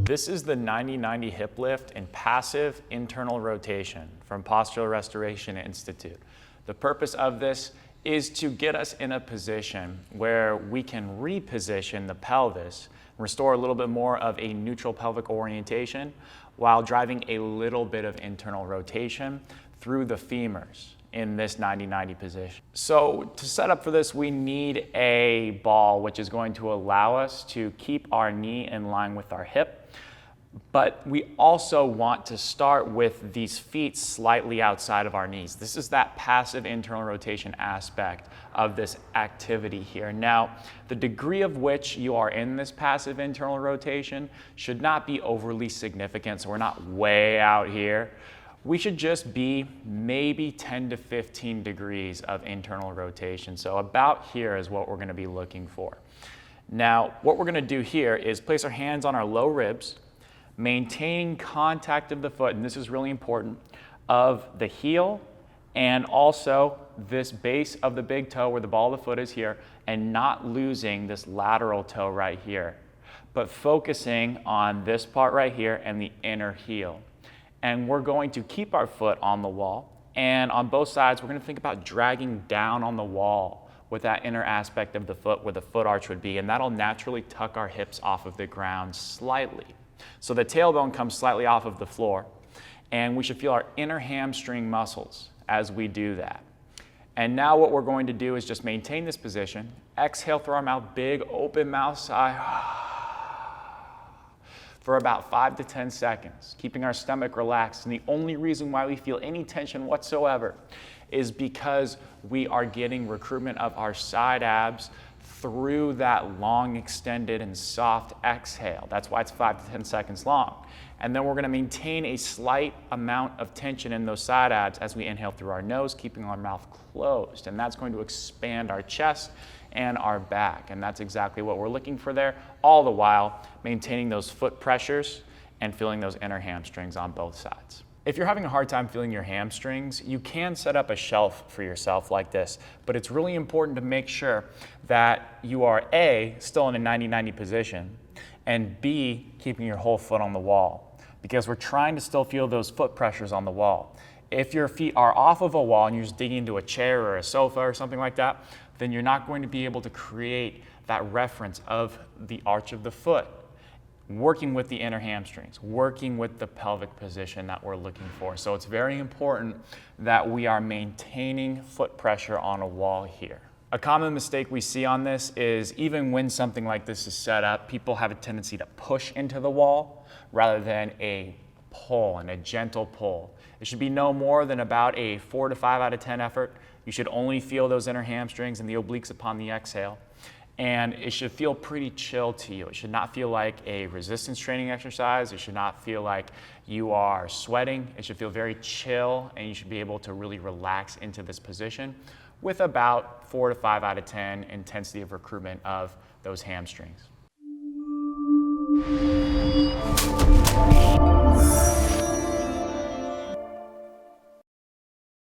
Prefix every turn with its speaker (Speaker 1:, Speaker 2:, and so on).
Speaker 1: This is the 90-90 hip lift and passive internal rotation from Postural Restoration Institute. The purpose of this is to get us in a position where we can reposition the pelvis, restore a little bit more of a neutral pelvic orientation while driving a little bit of internal rotation through the femurs in this 90-90 position. So to set up for this, we need a ball which is going to allow us to keep our knee in line with our hip, but we also want to start with these feet slightly outside of our knees. This is that passive internal rotation aspect of this activity here. Now, the degree of which you are in this passive internal rotation should not be overly significant, so we're not way out here. We should just be maybe 10 to 15 degrees of internal rotation. So about here is what we're gonna be looking for. Now, what we're gonna do here is place our hands on our low ribs, maintaining contact of the foot, and this is really important, of the heel and also this base of the big toe where the ball of the foot is here, and not losing this lateral toe right here, but focusing on this part right here and the inner heel. And we're going to keep our foot on the wall, and on both sides we're going to think about dragging down on the wall with that inner aspect of the foot where the foot arch would be, and that'll naturally tuck our hips off of the ground slightly. So the tailbone comes slightly off of the floor, and we should feel our inner hamstring muscles as we do that. And now what we're going to do is just maintain this position, exhale through our mouth, big open mouth sigh, for about 5 to 10 seconds, keeping our stomach relaxed. And the only reason why we feel any tension whatsoever is because we are getting recruitment of our side abs through that long, extended, and soft exhale. That's why it's 5 to 10 seconds long. And then we're gonna maintain a slight amount of tension in those side abs as we inhale through our nose, keeping our mouth closed. And that's going to expand our chest and our back. And that's exactly what we're looking for there, all the while maintaining those foot pressures and feeling those inner hamstrings on both sides. If you're having a hard time feeling your hamstrings, you can set up a shelf for yourself like this, but it's really important to make sure that you are A, still in a 90-90 position, and B, keeping your whole foot on the wall, because we're trying to still feel those foot pressures on the wall. If your feet are off of a wall and you're just digging into a chair or a sofa or something like that, then you're not going to be able to create that reference of the arch of the foot, working with the inner hamstrings, working with the pelvic position that we're looking for. So it's very important that we are maintaining foot pressure on a wall here. A common mistake we see on this is even when something like this is set up, people have a tendency to push into the wall rather than a pull, and a gentle pull. It should be no more than about a 4 to 5 out of 10 effort. You should only feel those inner hamstrings and the obliques upon the exhale. And it should feel pretty chill to you. It should not feel like a resistance training exercise. It should not feel like you are sweating. It should feel very chill, and you should be able to really relax into this position with about 4 to 5 out of 10 intensity of recruitment of those hamstrings.